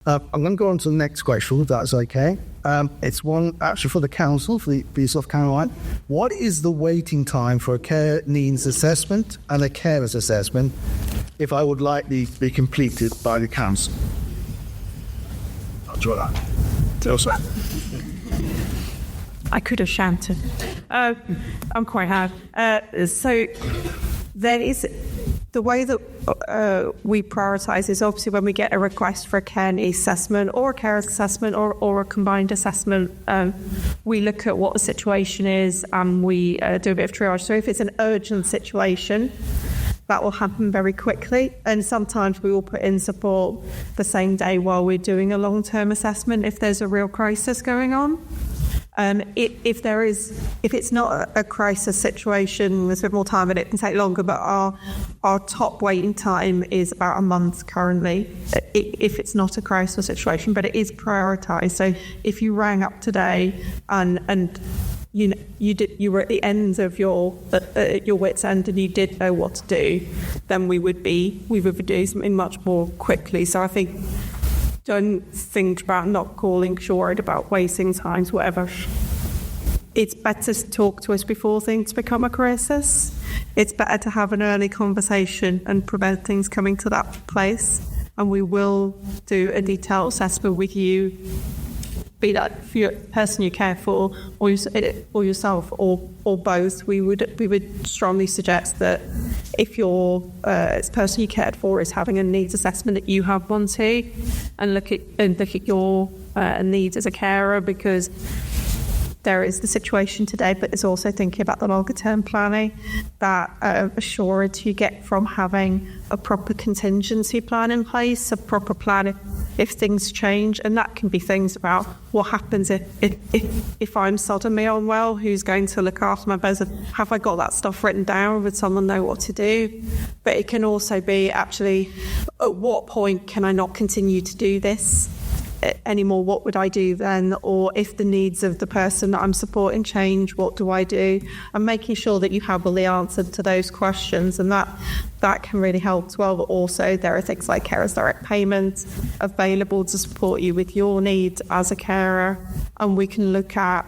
I'm going to go on to the next question, if that's okay. It's one actually for the council, for yourself, Caroline. What is the waiting time for a care needs assessment and a carer's assessment if I would like these to be completed by the council? I'll draw that. Tell us that. I could have shouted. I'm quite hard. So there is the way that we prioritise is obviously when we get a request for a care needs assessment or a carer's assessment or a combined assessment, we look at what the situation is and we do a bit of triage. So if it's an urgent situation, that will happen very quickly, and sometimes we will put in support the same day while we're doing a long-term assessment if there's a real crisis going on. If it's not a crisis situation, there's a bit more time and it can take longer, but our top waiting time is about a month currently, if it's not a crisis situation, but it is prioritised. So if you rang up today and you were at the end of your wit's end and you did know what to do, then we would do something much more quickly. So I think don't think about not calling, worried about wasting times, whatever. It's better to talk to us before things become a crisis. It's better to have an early conversation and prevent things coming to that place. And we will do a detailed assessment with you, be that for your person you care for or yourself or both. We would strongly suggest that if your person you cared for is having a needs assessment, that you have one too, and look at your needs as a carer, because there is the situation today, but it's also thinking about the longer term planning, that assurance you get from having a proper contingency plan in place, a proper plan if things change. And that can be things about what happens if I'm suddenly unwell, who's going to look after my both? Have I got that stuff written down? Would someone know what to do? But it can also be actually, at what point can I not continue to do this anymore? What would I do then? Or if the needs of the person that I'm supporting change, what do I do? And making sure that you have all the answer to those questions, and that can really help as well. But also there are things like carers direct payments available to support you with your needs as a carer, and we can look at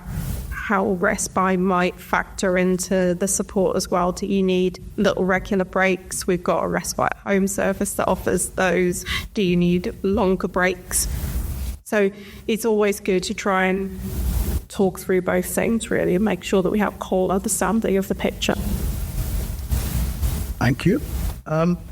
how respite might factor into the support as well. Do you need little regular breaks? We've got a respite home service that offers those. Do you need longer breaks? So it's always good to try and talk through both things, really, and make sure that we have a whole understanding of the picture. Thank you.